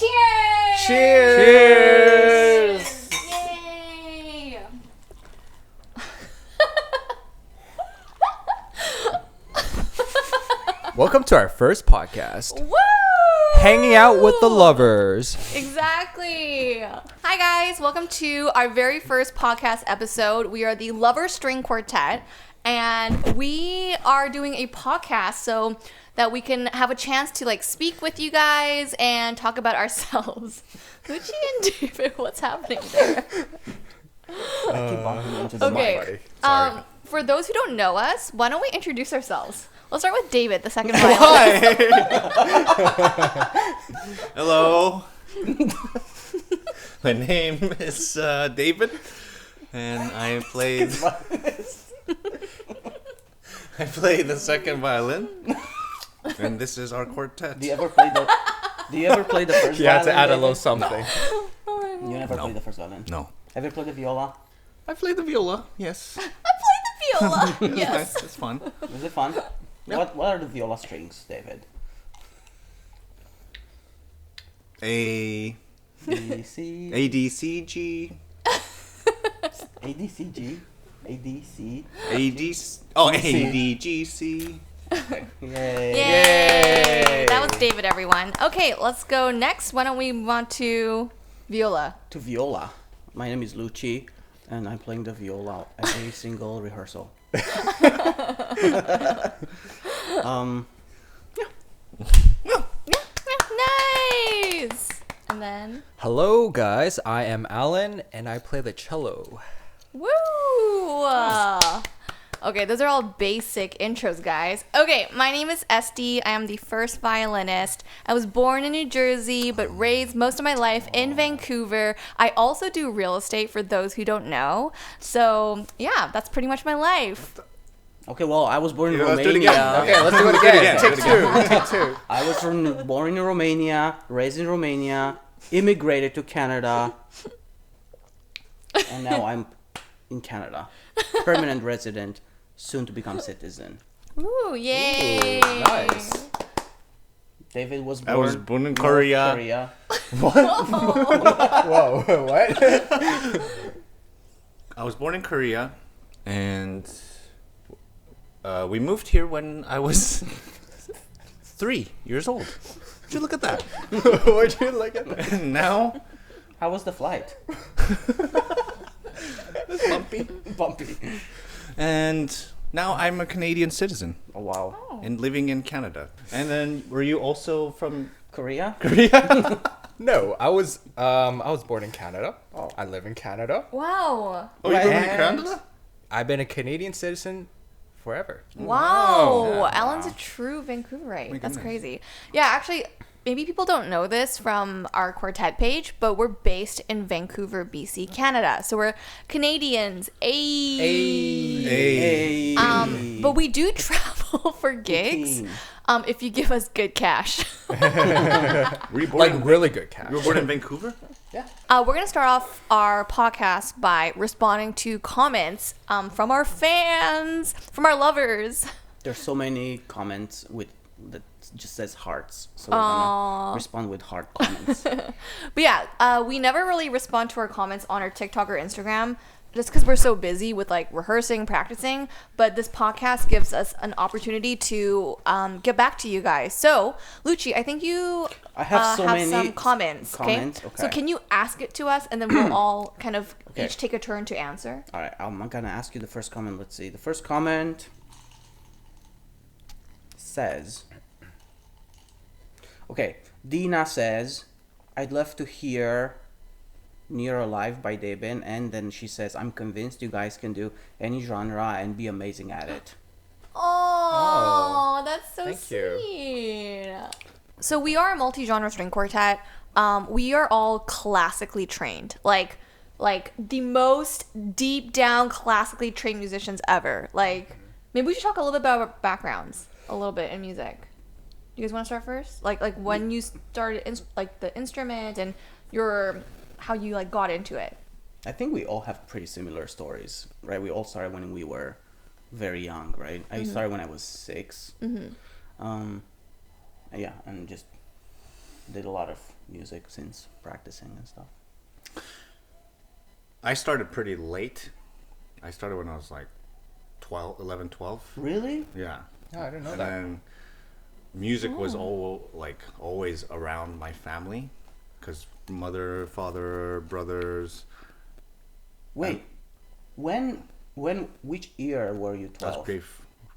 Cheers! Cheers! Yay! Welcome to our first podcast, Woo! Hanging Out with the Lovers. Exactly. Hi guys, welcome to our very first podcast episode. We are the LOVURS String Quartet, and we are doing a podcast so that we can have a chance to like speak with you guys and talk about ourselves. Luci and David, what's happening there? Okay. For those who don't know us, why don't we introduce ourselves? Let's start with David, the second violinist. Hello. My name is David, and I play the second violin, and this is our quartet. Do you ever play the first You had violin? to add a David? little something. You never No. played the first violin? No, Have you played the viola? I play the viola. Yes, I play the viola. Yes. it's fun. Is it fun? Yeah. What are the viola strings, David? A C A D C G A D C G A D C. A D A D G C. Yay! Yay! That was David, everyone. Okay, let's go next. Why don't we move on to viola? To viola. My name is Luci, and I'm playing the viola every single rehearsal. Nice! And then, Hello, guys. I am Alan, and I play the cello. woo! Okay, those are all basic intros, guys. Okay, my name is Estie. I am the first violinist. I was born in New Jersey, but raised most of my life in Vancouver. I also do real estate for those who don't know. So, yeah, that's pretty much my life. Okay, well, I was born in Yeah, let's do it Romania. again. Okay, let's do it again. Take Take two. I was born in Romania, raised in Romania, immigrated to Canada, and now I'm in Canada. Permanent resident, soon to become citizen. Ooh, yay! Nice. David was I born, was born in North Korea. Whoa, what? I was born in Korea, and we moved here when I was 3 years old. Would you look at that? Would you look at that? And now How was the flight? it's bumpy. Bumpy. And now I'm a Canadian citizen Oh, wow. and living in Canada. And then were you also from Korea? Korea? No, I was born in Canada. Oh. I live in Canada. Wow. Oh, you're from And Canada? I've been a Canadian citizen forever. Wow. Yeah. Alan's a true Vancouverite. My That's goodness. crazy. Yeah, actually, maybe people don't know this from our quartet page, but we're based in Vancouver, BC, Canada. So we're Canadians. Ayy. Hey. But we do travel for gigs if you give us good cash. Were you born Like in, really good cash. you were born in Vancouver? Yeah. We're going to start off our podcast by responding to comments from our fans, from our lovers. There's so many comments that just says hearts. So we're gonna respond with heart comments. But yeah, we never really respond to our comments on our TikTok or Instagram just because we're so busy with like rehearsing, practicing. But this podcast gives us an opportunity to get back to you guys. So, Luci, I think you I have so many some comments. comments, So okay. can you ask it to us, and then we'll all kind of Okay. each take a turn to answer. All right, I'm gonna ask you the first comment. Let's see. The first comment says, okay, Dina says, I'd love to hear Near Alive by Deben, and then she says, I'm convinced you guys can do any genre and be amazing at it. Oh, that's so thank you. sweet. So we are a multi-genre string quartet. We are all classically trained, like the most deep down classically trained musicians ever. Like, maybe we should talk a little bit about our backgrounds, a little bit in music. You guys want to start first? Like when you started, like the instrument and how you like got into it. I think we all have pretty similar stories, right? We all started when we were very young, right? I started when I was 6. Yeah, and just did a lot of music since practicing and stuff? I started pretty late. I started when I was like 11, 12. Really? Yeah. Oh, I didn't know And that. then music was always around my family, because mother, father, brothers. Wait, which year were you I was 12?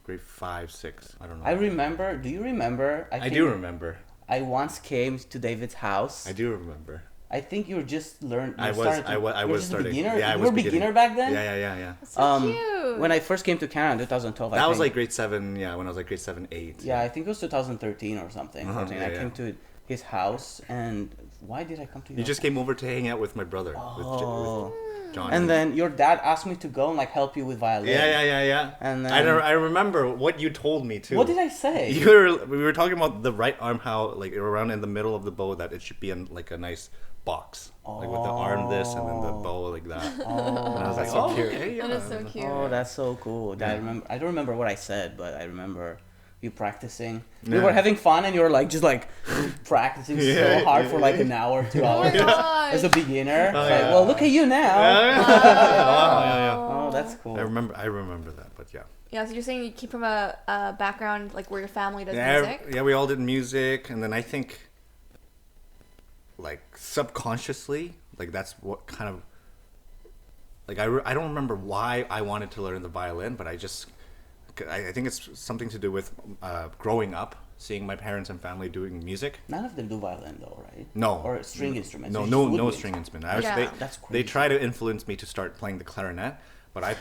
grade 5, 6. I don't know. I remember. Do you remember? I do remember. I once came to David's house. I do remember. I think you were just learning. I was starting. Beginner? Yeah, I you was were beginning. beginner back then. Yeah. So cute. When I first came to Canada in 2012, That I was think, like grade 7. Yeah, when I was like grade 7, 8. Yeah, I think it was 2013 or something. Uh-huh, 14. yeah, I yeah. came to his house, and why did I come to your You just house? came over to hang out with my brother, Oh. with John. And then your dad asked me to go and like help you with violin. Yeah. And I then- I remember what you told me too. What did I say? We were talking about the right arm, how like around in the middle of the bow, that it should be in like a nice box, like with the arm this and then the bow like that. Oh, And I was like, so oh, cute. okay, yeah. That is so cute. Oh, that's so cool. Yeah. I don't remember what I said, but I remember you practicing. We Yeah. were having fun, and you were like just like practicing Yeah, so hard yeah, for like an hour, 2 Oh my hours gosh. as a beginner. It's like, yeah. well, look at you now. Yeah. Oh, that's cool. I remember that, but yeah. Yeah, so you're saying you came from a background like where your family does Yeah, music? yeah, we all did music, and then I think, like subconsciously, like that's what kind of, like I don't remember why I wanted to learn the violin, but I think it's something to do with growing up, seeing my parents and family doing music. None of them do violin though, right? No. Or string instruments. No, It's no, just no woodwind. string instrument. Yeah. That's They crazy. try to influence me to start playing the clarinet, but I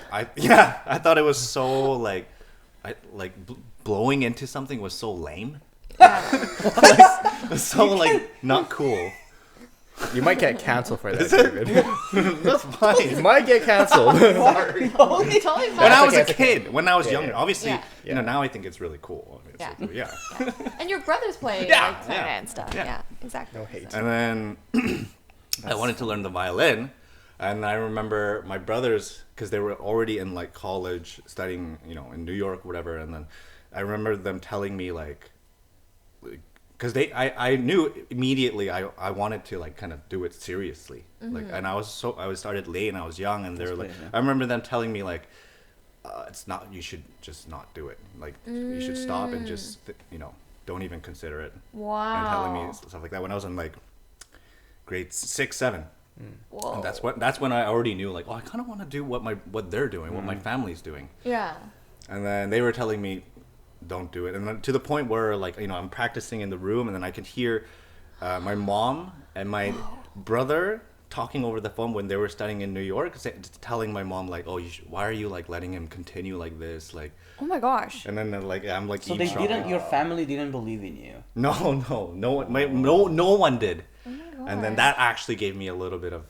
thought it was so like, blowing into something was so lame. Yeah. It was so like not cool. You might get canceled for that, David. That's fine. You might get canceled. totally When fine. I was okay, a it's okay. kid, when I was Yeah, younger, yeah. obviously, Yeah. you know, now I think it's really cool. I mean, Yeah. it's like, yeah. And your brothers play Yeah, like clarinet yeah, and stuff. yeah. Yeah, exactly. No hate. And then I wanted to learn the violin, and I remember my brothers, because they were already in like college studying, you know, in New York, whatever. And then I remember them telling me like, because I knew immediately I wanted to like kind of do it seriously, like, and I started late and I was young, and they're like, great, yeah. I remember them telling me like, it's not, you should just not do it, like you should stop and just you know, don't even consider it. Wow. And telling me stuff like that when I was in like grade 6, 7. Whoa. And that's when I already knew like, oh, I kind of want to do what they're doing, what my family's doing. Yeah. And then they were telling me, don't do it. And then to the point where like, you know, I'm practicing in the room, and then I could hear my mom and my brother talking over the phone when they were studying in New York, telling my mom like, oh, why are you like letting him continue like this, like. Oh my gosh. And then like I'm like, So they eavesdropping. didn't. Your family didn't believe in you. No one did. Oh my And then gosh. that actually gave me a little bit of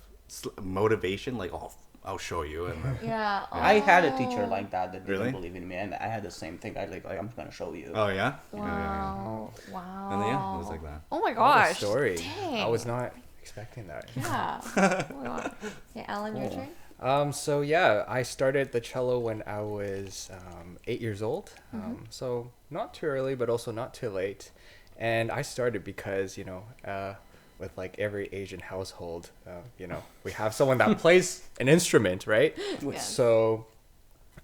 motivation, like, oh, I'll show you. And then, Yeah. I had a teacher Oh. like that didn't Really? believe in me, and I had the same thing. I like I'm gonna show you. oh yeah. Wow. Wow. And then, yeah, it was like that. Oh my What a gosh. story. Dang. I was not expecting that. Yeah. Oh my god. Yeah, Alan, your Cool. turn. So yeah, I started the cello when I was 8 years old. So not too early, but also not too late. And I started because, you know, with like every Asian household, you know, we have someone that plays an instrument, right? Yeah. So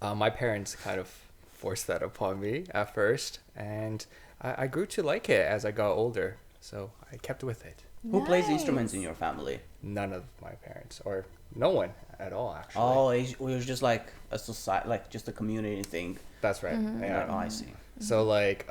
my parents kind of forced that upon me at first, and I grew to like it as I got older. So I kept with it. Who plays Nice. instruments in your family? None of my parents, or no one at all, actually. Oh, it was just like a society, like just a community thing. That's right. Yeah. Oh, I see. So like,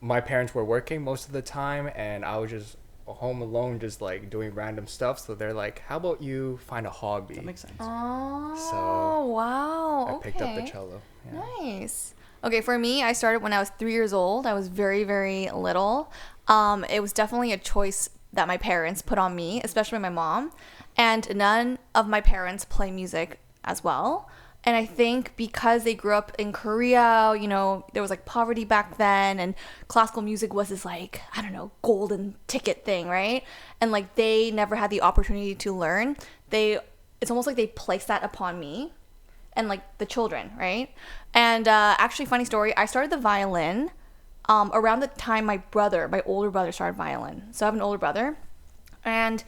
my parents were working most of the time, and I was just home alone, just like doing random stuff. So they're like, "How about you find a hobby?" That makes sense. Oh. So, wow. I picked up the okay. cello. Yeah. Nice. Okay, for me, I started when I was 3 years old. I was very, very little. It was definitely a choice that my parents put on me, especially my mom. And none of my parents play music as well. And I think because they grew up in Korea, you know, there was like poverty back then, and classical music was this like, I don't know, golden ticket thing, right? And like they never had the opportunity to learn. It's almost like they placed that upon me and like the children, right? And actually, funny story, I started the violin around the time my older brother started violin. So I have an older brother. And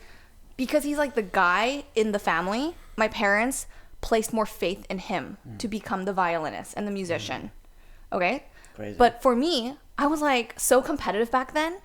because he's like the guy in the family, my parents placed more faith in him to become the violinist and the musician. Okay? Crazy. But for me, I was like so competitive back then.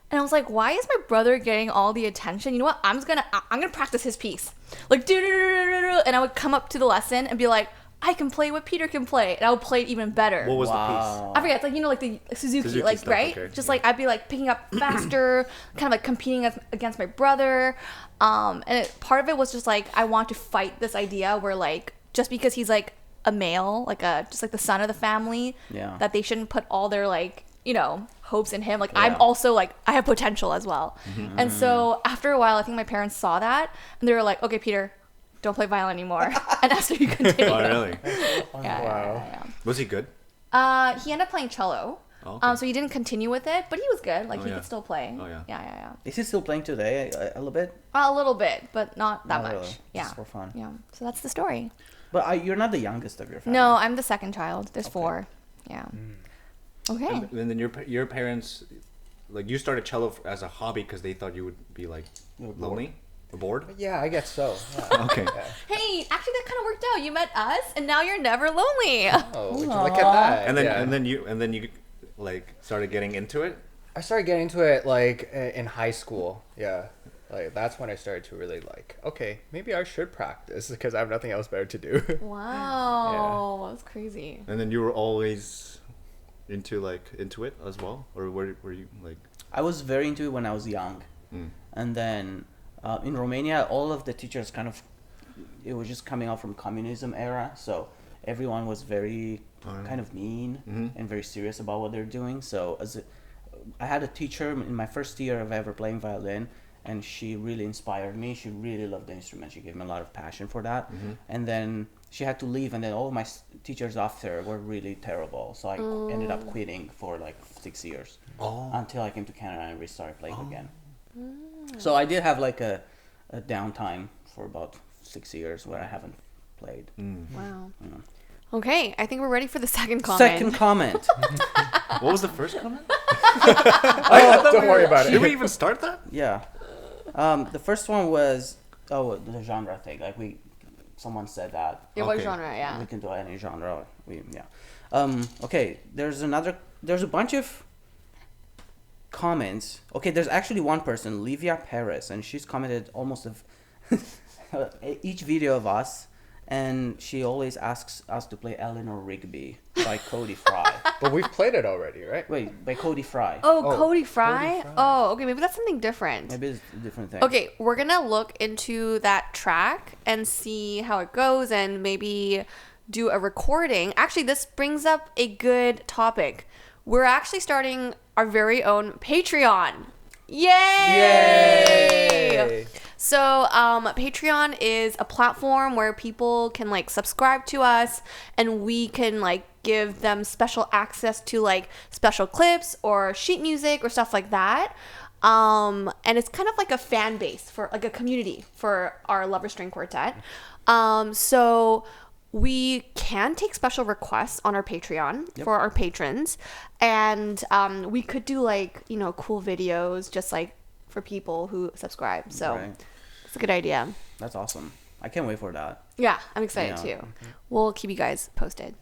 And I was like, why is my brother getting all the attention? You know what? I'm gonna practice his piece. Like, and I would come up to the lesson and be like, I can play what Peter can play, and I would play it even better. What was the Wow. I forget, it's like, you know, like the Suzuki like, stuff, right? okay. Just like, I'd be like picking up faster, kind of like competing against my brother. Part of it was just like, I want to fight this idea where like, just because he's like a male, like just like the son of the family, Yeah. that they shouldn't put all their like, you know, hopes in him. Like, Yeah. I'm also like, I have potential as well. And so after a while, I think my parents saw that and they were like, okay, Peter, don't play violin anymore. And that's where you continue. Oh, really? Yeah. Was he good? He ended up playing cello. Oh, okay. So he didn't continue with it, but he was good. Like, Oh, he yeah. could still play. Oh, yeah. Yeah. Is he still playing today a little bit? A little bit, but not that Not much. really. Yeah. Just for fun. Yeah. So that's the story. But you're not the youngest of your family. No, I'm the second child. There's 4. Yeah. Okay. And then your parents, like, you started cello as a hobby because they thought you would be like lonely or bored. Yeah, I guess so. Yeah. Okay. Hey, actually, that kind of worked out. You met us, and now you're never lonely. Oh, would you look at that? And then Yeah. and then you like started getting into it. I started getting into it like in high school. Yeah. Like that's when I started to really like, okay, maybe I should practice because I have nothing else better to do. Wow. That was crazy. And then you were always into it as well, or were you like? I was very into it when I was young. And then in Romania, all of the teachers it was just coming out from communism era. So everyone was very kind of mean and very serious about what they're doing. So I had a teacher in my first year of ever playing violin, and she really inspired me. She really loved the instrument. She gave me a lot of passion for that. And then she had to leave, and then all my teachers after were really terrible. So I ended up quitting for like 6 years until I came to Canada and restarted playing again. So I did have like a downtime for about 6 years where I haven't played. Wow. Okay, I think we're ready for the second comment. Second comment. What was the first comment? Don't worry about Did it. we even start that? Yeah. The first one was the genre thing. Like someone said that. Yeah, what Okay. genre? Yeah. We can do any genre. Okay. There's a bunch of comments. Okay, there's actually one person, Livia Perez, and she's commented almost of each video of us, and she always asks us to play Eleanor Rigby by Cody Fry. But we've played it already, right? Wait, by Cody Fry. Oh, Oh, Cody Fry? Cody Fry. Oh, okay, maybe that's something different. Maybe it's a different thing. Okay, we're gonna look into that track and see how it goes and maybe do a recording. Actually, this brings up a good topic. We're actually starting our very own Patreon. Yay! So, Patreon is a platform where people can like subscribe to us, and we can like give them special access to like special clips or sheet music or stuff like that. And it's kind of like a fan base for like a community for our LOVURS String Quartet. So we can take special requests on our Patreon for our patrons, and we could do like, you know, cool videos just like for people who subscribe. So Right. it's a good idea. That's awesome. I can't wait for that. Yeah, I'm excited Yeah. too. We'll keep you guys posted.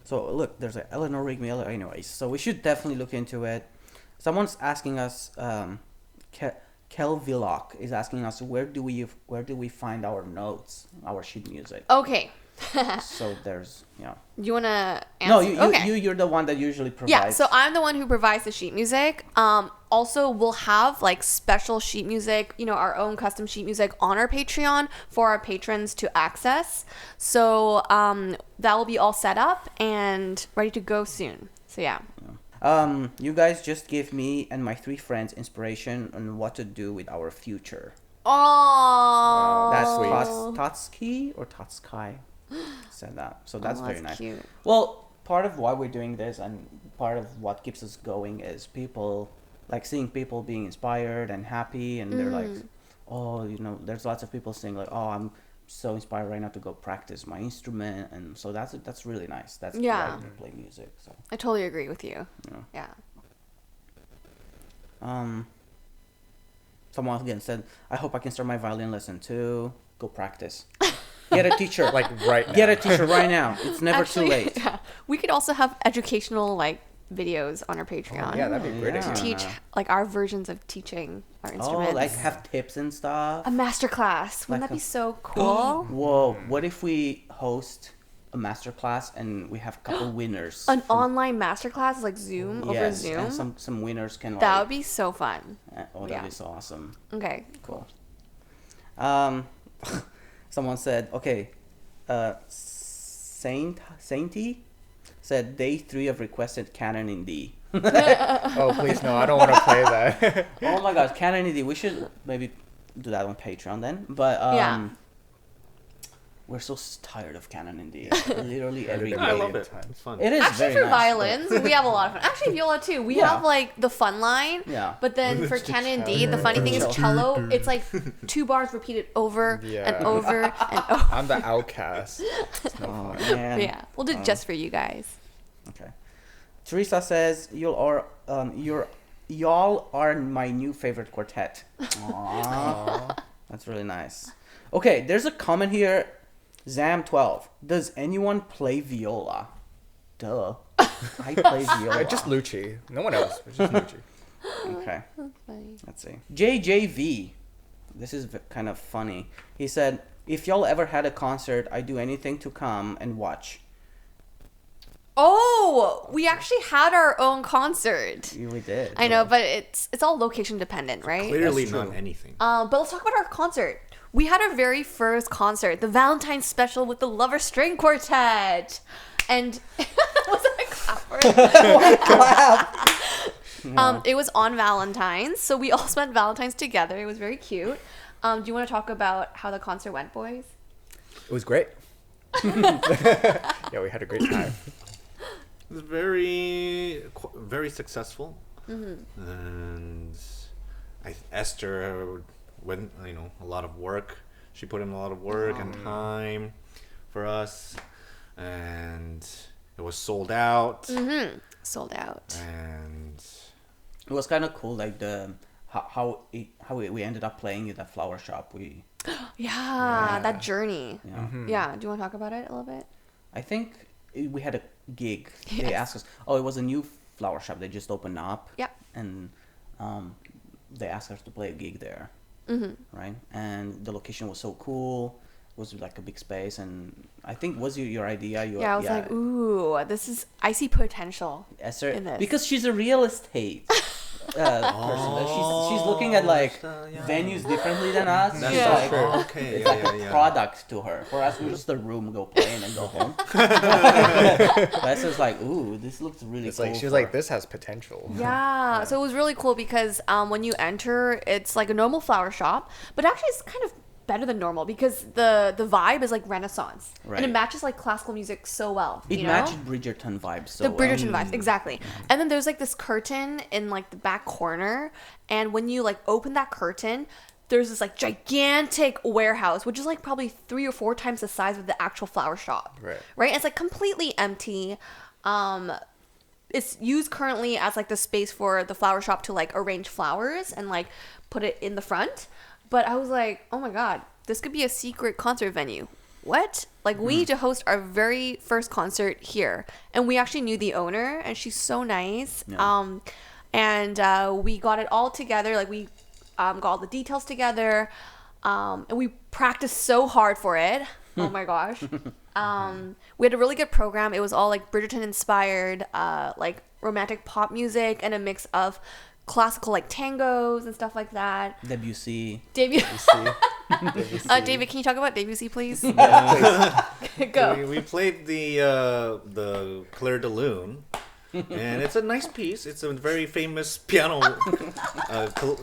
So look, there's a Eleanor Rigby. Anyways, so we should definitely look into it. Someone's asking us. Kel Villock is asking us where do we find our notes, our sheet music. Okay. So there's You want to answer? No, okay. you're the one that usually provides. Yeah, so I'm the one who provides the sheet music. Also, we'll have like special sheet music, you know, our own custom sheet music on our Patreon for our patrons to access. So that will be all set up and ready to go soon. So yeah. You guys just give me and my 3 friends inspiration on what to do with our future. Oh, That's sweet. Totsky or Totsky said that. So that's very nice. Cute. Well, part of why we're doing this and part of what keeps us going is people, like seeing people being inspired and happy, and they're like, oh, you know, there's lots of people saying like, oh, I'm so inspired right now to go practice my instrument, and so that's really nice. That's Yeah. why we play music. So I totally agree with you. Yeah. Yeah. Someone again said, I hope I can start my violin lesson too. Go practice. Get a teacher. Like right now. Get a teacher right now. It's never Actually, too late. yeah. We could also have educational like videos on our Patreon. Yeah, that'd be great. Yeah. To teach like our versions of teaching our Oh, instruments. like have tips and stuff. a master class. Wouldn't Like that be a- so cool? Whoa, what if we host a master class and we have a couple winners? An online master class, like Zoom over Yes, Zoom. and some winners can That like, would be so fun. oh, that'd yeah. be so awesome. Okay. Cool. Someone said, okay, Sainty said day 3 of requested Canon in D. Oh, please no, I don't want to play that. Oh my gosh, Canon in D. We should maybe do that on Patreon then. But Yeah. we're so tired of Canon in D. Literally every I day. love it. It's fun. It is Actually, very for nice, violins, we have a lot of fun. Actually, viola too. We Yeah. have like the fun line. Yeah. But then for canon D, the funny thing is Cello. cello. It's like 2 bars repeated over Yeah. and over and over. I'm the outcast. It's no Oh, fun. man. But yeah, we'll do it just for you guys. Okay. Teresa says y'all are my new favorite quartet. Aww. That's really nice. Okay, there's a comment here. Zam12. Does anyone play viola? Duh. I play viola. Just Luci. No one else. It's just Luci. Okay. Funny. Let's see. JJV. This is kind of funny. He said, if y'all ever had a concert, I'd do anything to come and watch. Oh, we actually had our own concert. Yeah, we did. I know, but it's all location dependent, right? Clearly That's not true. anything. But let's talk about our concert. We had our very first concert, the Valentine's special with the LOVURS String Quartet, and was that a clap? It was on Valentine's, so we all spent Valentine's together. It was very cute. Do you want to talk about how the concert went, boys? It was great. Yeah, we had a great time. It was very successful. And Esther went, a lot of work. She put in a lot of work and time for us, and it was sold out. Sold out. And It was kind of cool, like how we ended up playing at that flower shop. Yeah, that journey. Yeah. Yeah, do you want to talk about it a little bit? I think we had a gig. Yes. They asked us. Oh, it was a new flower shop. They just opened up. Yep. And they asked us to play a gig there. Right. And the location was so cool. It was like a big space, and I think was your idea. Yeah, I was like, ooh, I see potential. Esther, in this. because she's a real estate person. She's looking at like venues differently than us. That's She's Yeah. like, true. Okay, it's yeah, like yeah, a yeah. product to her. For us, we're just a room, go play and then go home. But Esther's like, ooh, this looks really It's cool. like she was for- like, this has potential. Yeah, so it was really cool because when you enter, it's like a normal flower shop, but actually it's kind of better than normal because the vibe is like Renaissance, and it Right. matches like classical music so well. It you know? matched Bridgerton vibes so The well. Bridgerton vibes, exactly. And then there's like this curtain in like the back corner, and when you like open that curtain, there's this like gigantic warehouse, which is like probably 3 or 4 times the size of the actual flower shop. Right. Right? It's like completely empty. It's used currently as like the space for the flower shop to like arrange flowers and like put it in the front. But I was like, oh my God, this could be a secret concert venue. What? Like, we need to host our very first concert here. And we actually knew the owner, and she's so nice. Yeah. And we got it all together. Like, we got all the details together. And we practiced so hard for it. Oh my gosh. We had a really good program. It was all like Bridgerton inspired, like romantic pop music and a mix of classical like tangos and stuff like that. Debussy. David, Debussy. David, can you talk about Debussy, please? Yeah, Go. We played the Clair de Lune, and it's a nice piece. It's a very famous piano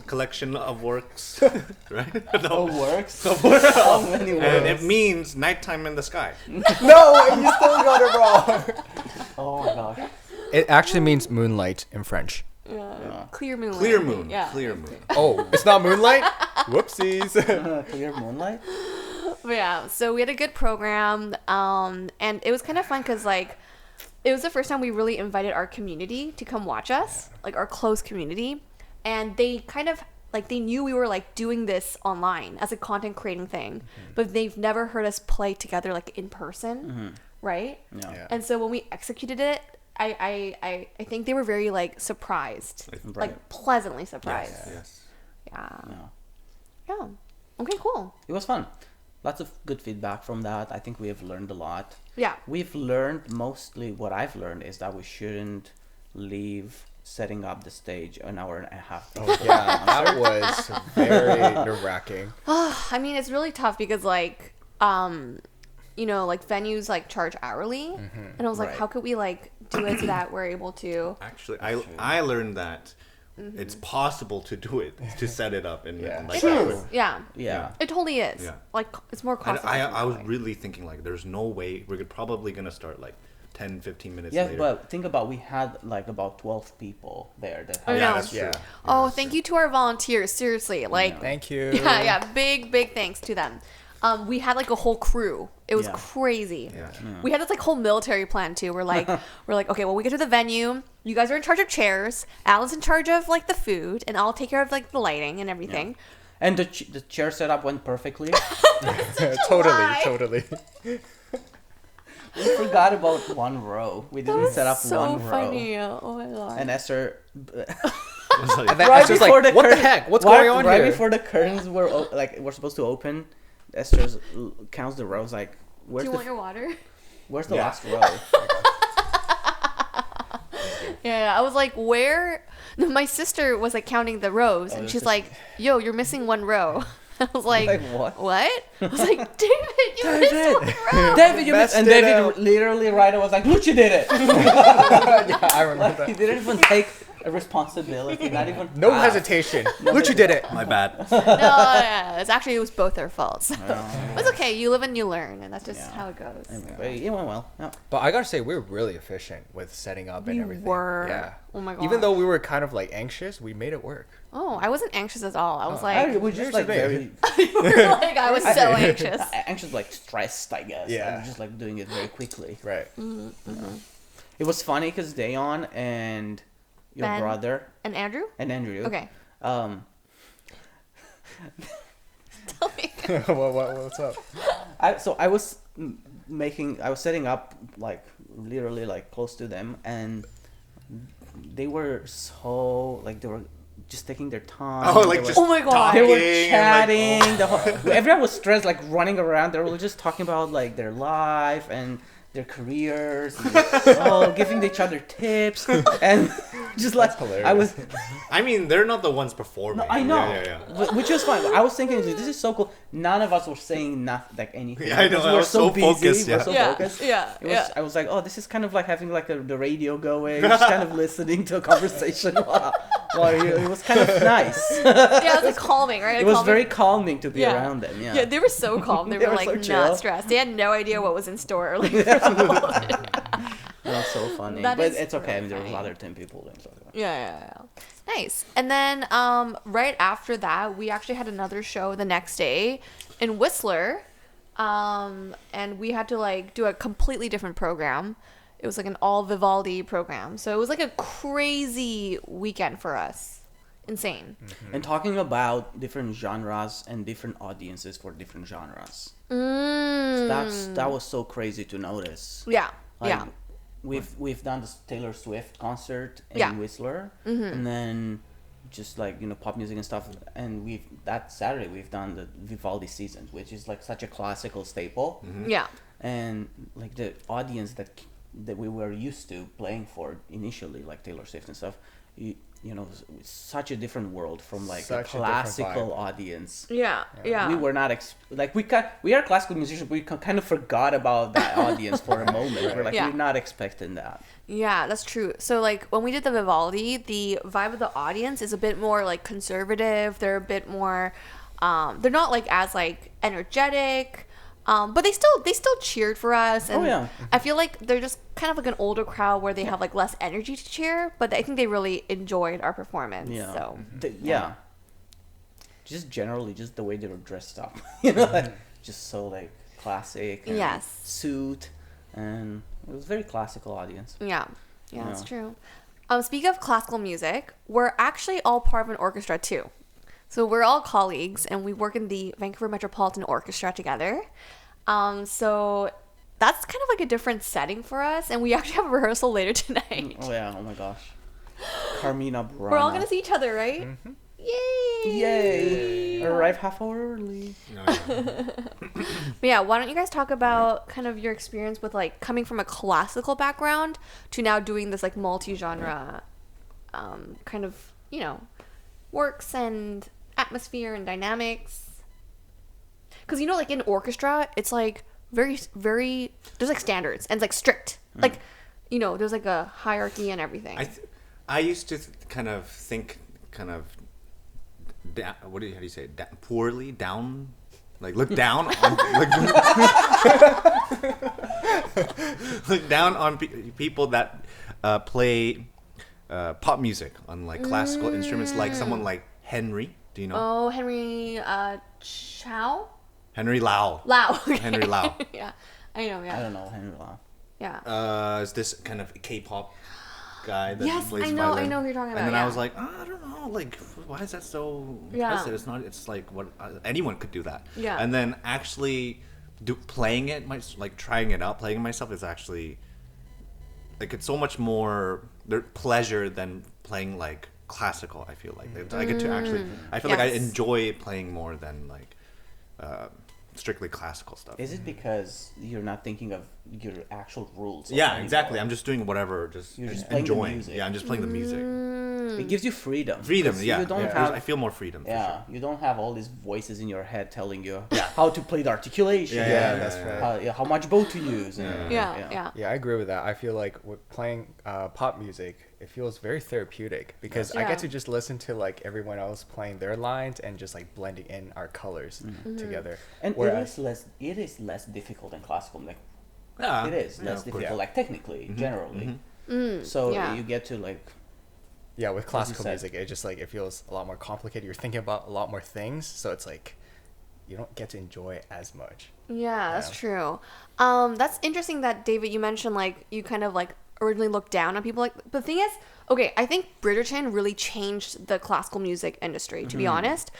collection of works, right? Oh, works? How many works? And it means nighttime in the sky. please. No, you still got it wrong. Oh my gosh. It actually means moonlight in French. Clear moonlight. Clear moon. Yeah. Clear moon. Oh, it's not moonlight? Whoopsies. Clear moonlight? But yeah, so we had a good program, and it was kind of fun because like it was the first time we really invited our community to come watch us, like our close community, and they kind of like they knew we were like doing this online as a content creating thing, but they've never heard us play together like in person, right? Yeah. And so when we executed it, I think they were very like surprised, Right. like pleasantly surprised. Yes. Yeah. Yeah. Yeah. Okay, cool. It was fun. Lots of good feedback from that. I think we have learned a lot. Yeah. We've learned, mostly what I've learned is that we shouldn't leave setting up the stage an hour and a half. Oh yeah, that was very nerve-wracking. I mean, it's really tough because like you know, like venues like charge hourly, and I was like, Right. how could we like do it so that we're able to? Actually, I learned that it's possible to do it, to set it up and Yeah. like It that is. way. Yeah. Yeah. It totally is. Yeah. Like it's more And cost. I was really thinking like, there's no way we're probably gonna start like 10, 15 minutes Yeah, later. but think about, we had like about 12 people there. That I had- know. Yeah, that's true. Yeah. Oh, thank you to our volunteers. Seriously, like Thank you. yeah, big thanks to them. We had like a whole crew. It was Yeah. crazy. Yeah. We had this like whole military plan too. We're like, okay, well, we get to the venue. You guys are in charge of chairs. Alan's in charge of like the food, and I'll take care of like the lighting and everything. And the chair setup went perfectly. Totally. We forgot about one row. We didn't set up so one row. funny. Oh my god. And Esther, It's like- And then Esther's like, what the heck? What's going on right here? before the curtains were we're supposed to open, Esther's counts the rows like, Do where's you the want your water? where's the Yeah. last row? Yeah, I was like, where? No, my sister was like counting the rows, and it's she's just- like, yo, you're missing one row. I was like, Like, what? What? I was like, David, you missed one row. David, you Messed missed, and it David up. literally right away was like, Luci did it. Yeah, I remember He that. didn't even take a responsibility, not even No half. hesitation. Luci did it. my bad. No, yeah, it was both their faults. It's okay. You live and you learn, and that's just Yeah. how it goes. But it went well. Yeah. But I gotta say, we were really efficient with setting up and We everything. were. Yeah. Oh my Even gosh. though we were kind of like anxious, we made it work. Oh, I wasn't anxious at all. I was I like, was just here's like the thing. very like I was so anxious. anxious, like stressed, I guess. Yeah. And just like doing it very quickly. Right. It was funny because Dayon and your Ben? brother And Andrew? and Andrew. Okay. Tell me. What's up? I was setting up like literally like close to them, and they were so like they were just taking their time. Oh, They like were- just Oh my God. They were talking and, chatting. like, The whole, everyone was stressed, like running around. They were just talking about like their life and their careers, and, giving each other tips, and just like hilarious. I was. I mean, they're not the ones performing. No, I know, Yeah. which was fine. I was thinking, this is so cool. None of us were saying nothing, like anything. Yeah, I know, because I we're was so busy. focused, We're yeah. so Yeah, focused. yeah, It was, yeah. I was like, oh, this is kind of like having like the radio going, just kind of listening to a conversation while it was kind of nice. Yeah, it was like calming, right? It was very calming to be around them. Yeah. Yeah, they were so calm. They, They were were like so not chill. stressed. They had no idea what was in store. Like, That was so funny. That But is it's okay. I mean, really there was funny. other 10 people there. So. yeah. Nice. And then right after that, we actually had another show the next day in Whistler. And we had to like do a completely different program. It was like an all Vivaldi program. So it was like a crazy weekend for us. Insane. And talking about different genres and different audiences for different genres. That was so crazy to notice. Yeah. Like, yeah. We've done this Taylor Swift concert in Yeah. Whistler, and then just like pop music and stuff. And that Saturday we've done the Vivaldi season, which is like such a classical staple. Yeah. And like the audience that we were used to playing for initially, like Taylor Swift and stuff, it's such a different world from like Such a a different classical vibe. audience. Yeah. Yeah. We were not we are classical musicians, but we kind of forgot about that audience for a moment. We're like, Yeah. we're not expecting that. Yeah, that's true. So like when we did the Vivaldi, the vibe of the audience is a bit more like conservative. They're a bit more they're not like as like energetic. But they still cheered for us, and yeah. I feel like they're just kind of like an older crowd where they have like less energy to cheer, but I think they really enjoyed our performance. Yeah. So Yeah. Just generally, just the way they were dressed up, just so like classic. And Yes. Suit, and it was very classical audience. yeah, that's Yeah. true. Speaking of classical music, we're actually all part of an orchestra too. So we're all colleagues, and we work in the Vancouver Metropolitan Orchestra together. So that's kind of like a different setting for us, and we actually have a rehearsal later tonight. Oh yeah, oh my gosh. Carmina Burana. We're all gonna see each other, right? Mm-hmm. Yay! Yay! Arrive half hour early. But yeah, why don't you guys talk about kind of your experience with like coming from a classical background to now doing this like multi-genre kind of, you know, works and atmosphere and dynamics. Because, you know, like in orchestra, it's like very, very, there's like standards and it's like strict. Like, you know, there's like a hierarchy and everything. I used to kind of think kind of how do you say it? Poorly down, like look down on look down on people that play pop music on like classical instruments, like someone like Henry. Do you know? Oh, Henry Chow? Henry Lau. Lau. Henry Lau. Yeah, I know. I Yeah, don't know Henry Lau. yeah. Is this kind of K-pop guy that Yes, plays I know. violin? I know who you're talking about. And then yeah. I was like, oh, I don't know, like, why is that so Yeah. impressive? It's not. It's like what anyone could do that. Yeah. And then actually playing it, like trying it out, playing it myself is actually like it's so much more pleasure than playing like classical. I feel like I get to actually. I feel like I Yes. enjoy playing more than like strictly classical stuff. Is it because you're not thinking of your actual rules? Yeah, anymore? exactly. I'm just doing whatever, You're just playing the enjoying. music. Yeah, I'm just playing the music. It gives you freedom. Freedom, 'Cause yeah. You don't Yeah. have. I feel more freedom. For Yeah, sure. you don't have all these voices in your head telling you how to play the articulation. Yeah, that's right. How much bow to use. And, Yeah. Yeah, I agree with that. I feel like with playing pop music, it feels very therapeutic because I Yeah. get to just listen to like everyone else playing their lines and just like blending in our colors together. And Whereas- it is less difficult than classical. Like Yeah, it is yeah, less of course. difficult, like technically, generally. So yeah. you get to like Yeah, with classical said. music, it just like it feels a lot more complicated. You're thinking about a lot more things, so it's like you don't get to enjoy it as much. Yeah, that's Yeah. true. That's interesting that David, you mentioned like you kind of like originally looked down on people. Like the thing is, okay, I think Bridgerton really changed the classical music industry. To be honest,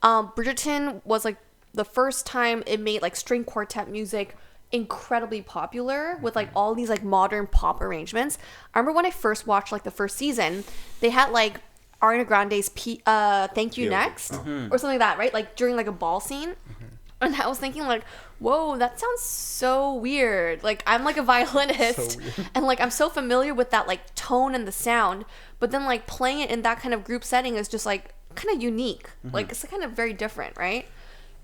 Bridgerton was like the first time it made like string quartet music incredibly popular with like all these like modern pop arrangements. I remember when I first watched like the first season, they had like Ariana Grande's "Thank You Yeah. Next" or something like that, right? Like during like a ball scene. And I was thinking like, whoa, that sounds so weird. Like I'm like a violinist and like I'm so familiar with that like tone and the sound, but then like playing it in that kind of group setting is just like kind of unique. Like it's kind of very different, right?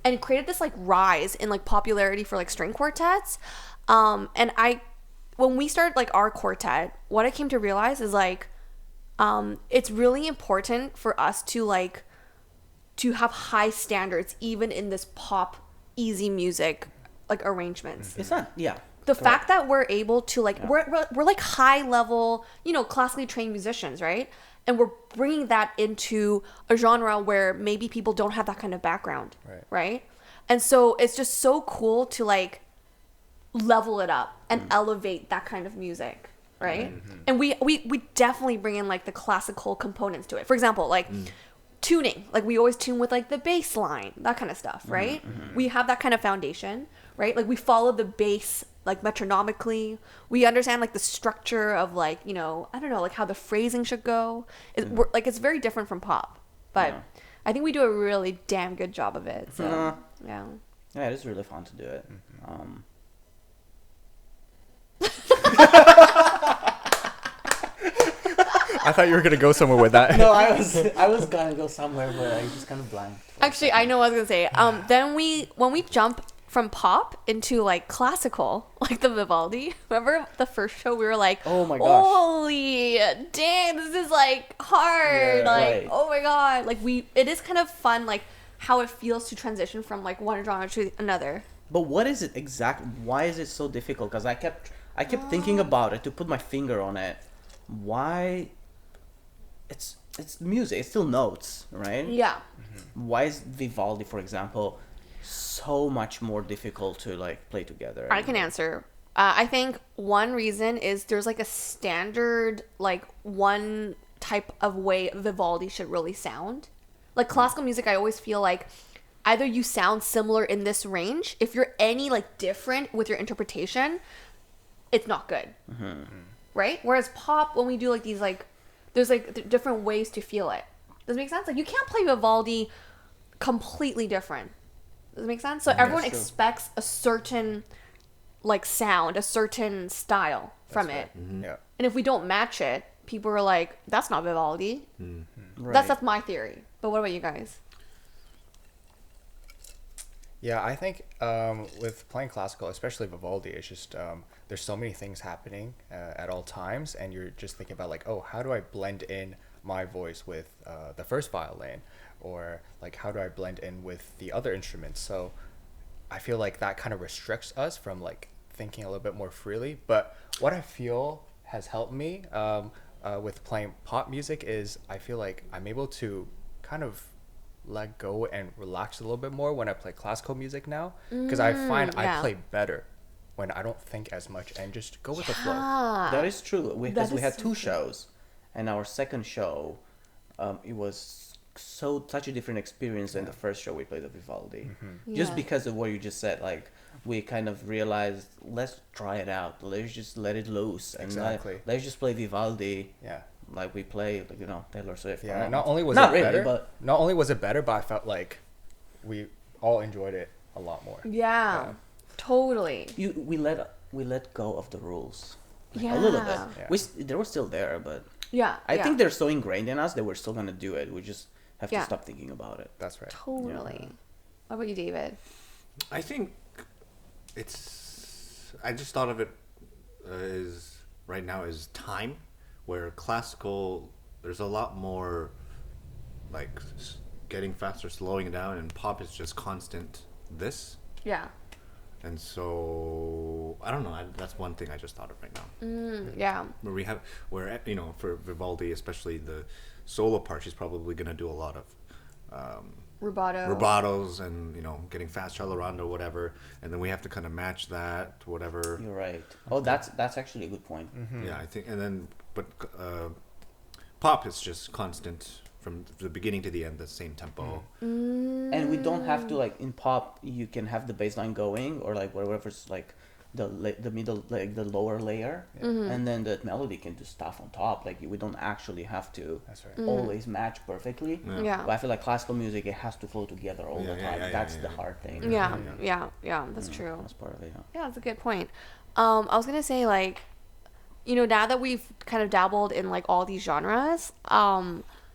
And it created this like rise in like popularity for like string quartets. And when we started like our quartet, what I came to realize is like it's really important for us to like to have high standards even in this pop easy music like arrangements. it's not. Yeah. The fact that we're able to like we're like high level, you know, classically trained musicians, right? And we're bringing that into a genre where maybe people don't have that kind of background, right? And so it's just so cool to like level it up and elevate that kind of music, right? And we definitely bring in like the classical components to it. For example, like tuning, like we always tune with like the bass line, that kind of stuff, right? We have that kind of foundation, right? Like we follow the bass like metronomically. We understand like the structure of like, you know, I don't know, like how the phrasing should go. Like it's very different from pop, but I think we do a really damn good job of it. So yeah. Yeah, it is really fun to do it. I thought you were gonna go somewhere with that. No, I was gonna go somewhere, but I just kind of blanked. Actually, I know what I was gonna say. Then when we jump from pop into like classical, like the Vivaldi. Remember the first show we were like, Oh my gosh. holy dang, this is like hard. Yeah, like, right. oh my god. Like it is kind of fun, like how it feels to transition from like one genre to another. But what is it exactly? Why is it so difficult? Because I kept thinking about it to put my finger on it. Why? It's music. It's still notes, right? Yeah. Why is Vivaldi, for example, so much more difficult to like play together? I can answer. I think one reason is there's like a standard, like one type of way Vivaldi should really sound. Like classical music, I always feel like either you sound similar in this range. If you're any like different with your interpretation, it's not good. Right? Whereas pop, when we do like these like, there's like different ways to feel it. Does it make sense? Like you can't play Vivaldi completely different. Does it make sense? So everyone true. expects a certain like sound, a certain style from it. Yeah. And if we don't match it, people are like, that's not Vivaldi. Right. That's my theory. But what about you guys? Yeah, I think with playing classical, especially Vivaldi, it's just there's so many things happening at all times, and you're just thinking about like, oh, how do I blend in my voice with the first violin, or like how do I blend in with the other instruments? So I feel like that kind of restricts us from like thinking a little bit more freely. But what I feel has helped me with playing pop music is I feel like I'm able to kind of let go and relax a little bit more when I play classical music now, because I find yeah. I play better when I don't think as much and just go with the flow. That is true. Because That we is had so two true. shows, and our second show, it was such a different experience than the first show we played at Vivaldi. Just Yeah. because of what you just said, like we kind of realized, let's try it out. Let's just let it loose and Exactly. let's just play Vivaldi. Yeah. Like we play, like, Taylor Swift. Yeah, not only was not it really, better, but not only was it better, but I felt like we all enjoyed it a lot more. Yeah. Totally. we let go of the rules. Yeah. A little bit. Yeah. They were still there, but Yeah. I yeah. think they're so ingrained in us that we're still gonna do it. We just have Yeah. to stop thinking about it. That's right. Totally. What about you, David? I think it's. I just thought of it as right now is time, where classical there's a lot more like getting faster, slowing down, and pop is just constant this. Yeah. And so I don't know. That's one thing I just thought of right now. Yeah. Where for Vivaldi, especially the solo part, she's probably gonna do a lot of rubatos and getting fast cello rondo, whatever, and then we have to kind of match that, whatever. You're right. Oh, that's actually a good point. Yeah, I think, and then but pop is just constant from the beginning to the end, the same tempo. And we don't have to, like, in pop you can have the bass line going, or like whatever's like the middle, like the lower layer, and then the melody can do stuff on top. Like we don't actually have to That's right. always match perfectly. Yeah. But I feel like classical music, it has to flow together all the time. That's the hard thing. Yeah. That's true. That's part of it. Yeah. Yeah, that's a good point. I was gonna say, like, now that we've kind of dabbled in like all these genres,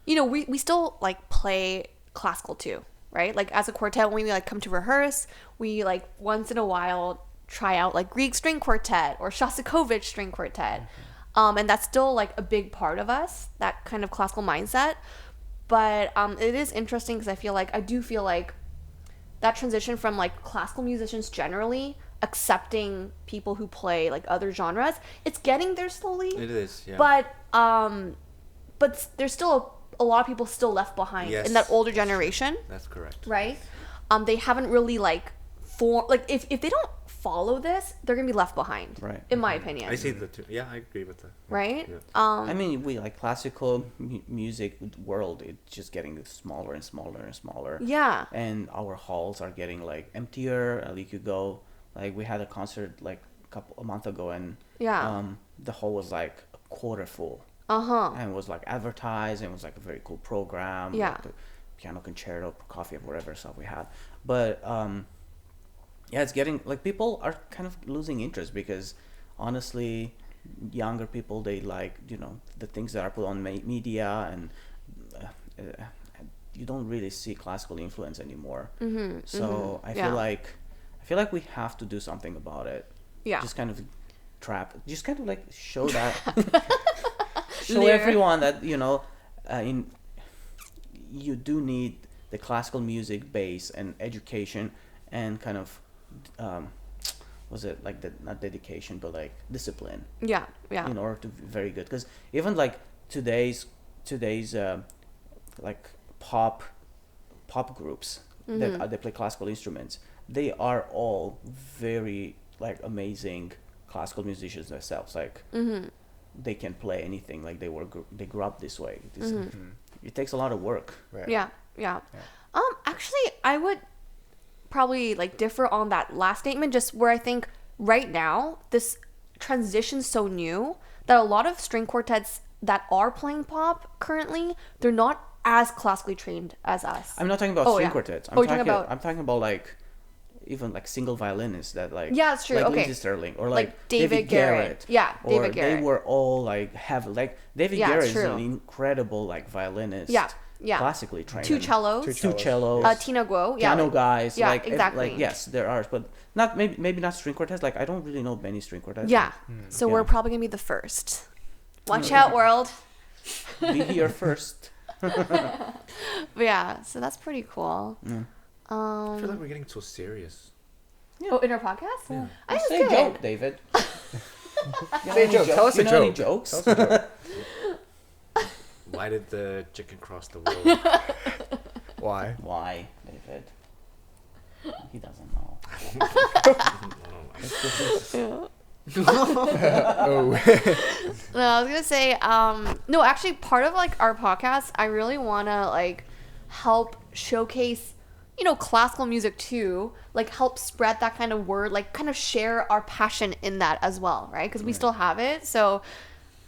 we still like play classical too, right? Like as a quartet, when we like come to rehearse, we like once in a while try out like Grieg string quartet or Shostakovich string quartet, and that's still like a big part of us, that kind of classical mindset. But it is interesting because I do feel like that transition from like classical musicians generally accepting people who play like other genres, it's getting there slowly. It is, yeah. But there's still a lot of people still left behind Yes, in that older that's true. generation, That's correct. right? They haven't really like if they don't follow this, they're gonna be left behind, Right. in my opinion. I see the two. Yeah, I agree with that. Right? Yeah. I mean, we like classical music world. It's just getting smaller and smaller and smaller. Yeah. And our halls are getting like emptier. Like you go, like we had a concert like a month ago, and Yeah. the hall was like a quarter full. And it was like advertised, and it was like a very cool program. Yeah. Like the piano concerto, coffee, whatever stuff we had. But yeah, it's getting like people are kind of losing interest because honestly, younger people, they like the things that are put on media, and you don't really see classical influence anymore. So I feel like we have to do something about it. Yeah. Just kind of like show that. Show Lear. everyone that you do need the classical music base and education and kind of was it like not dedication but like discipline Yeah. in order to be very good, because even like today's like pop groups that they play classical instruments, they are all very like amazing classical musicians themselves. Like they can play anything. Like they grew up this way. It takes a lot of work. Right. Yeah. Yeah. Actually, I would probably like differ on that last statement, just where I think right now this transition's so new that a lot of string quartets that are playing pop currently, they're not as classically trained as us. I'm not talking about Oh, string yeah. quartets. Oh, you're talking about- I'm talking about like even like single violinists that like Yeah, it's true. like Okay. Lindsey Sterling or like David Garrett. Yeah, or David Garrett. They were all like like David Yeah, Garrett it's is true. an incredible like violinist. Yeah, yeah. Classically trained. Two and cellos. Two Two cellos. Tina Guo. Yeah. Piano guys. Yeah, like exactly. like yes, there are, but not maybe not string quartets. Like I don't really know many string quartets. Yeah. So Yeah. we're probably gonna be the first. Watch out, world. Be here first. But yeah, so that's pretty cool. I feel like we're getting so serious. Oh, in our podcast? Yeah. I think Say it's a good. joke, David. Say a joke. Tell us a You know any joke. jokes? Tell us a joke. Why did the chicken cross the road? Why? Why, David? He doesn't know. Oh. No, I was gonna say, no, actually, part of like our podcast, I really wanna like help showcase, you know, classical music too. Like help spread that kind of word, like kind of share our passion in that as well, right? Because we still have it, so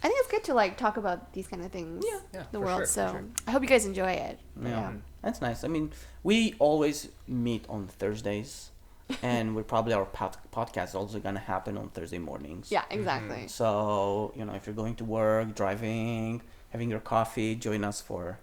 I think it's good to like talk about these kind of things. Yeah, the for world. sure, So for sure. I hope you guys enjoy it. Yeah, that's nice. I mean, we always meet on Thursdays, and we're probably our podcast is also gonna happen on Thursday mornings. Yeah, exactly. So you know, if you're going to work, driving, having your coffee, join us for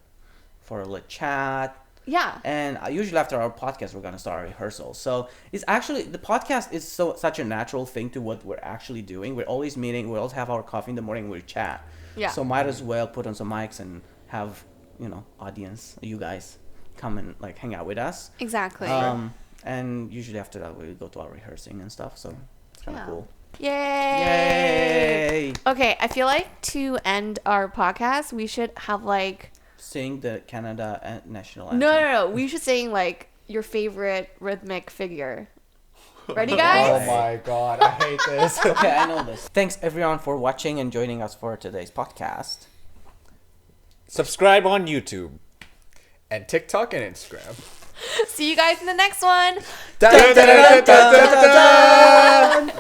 a little chat. Yeah. And usually after our podcast, we're gonna start our rehearsal. So it's actually the podcast is such a natural thing to what we're actually doing. We're always meeting. We always have our coffee in the morning. We chat. Yeah. So might as well put on some mics and have audience, you guys, come and like hang out with us. Exactly. And usually after that we go to our rehearsing and stuff. So it's kind of Yeah. cool. Yay! Yay! Okay, I feel like to end our podcast, we should have like Sing the Canada national no, anthem. we should sing like your favorite rhythmic figure. Ready, guys? Oh my god, I hate this. Okay, I know this. Thanks everyone for watching and joining us for today's podcast. Subscribe on YouTube. And TikTok and Instagram. See you guys in the next one. Dun, dun, dun, dun, dun, dun, dun.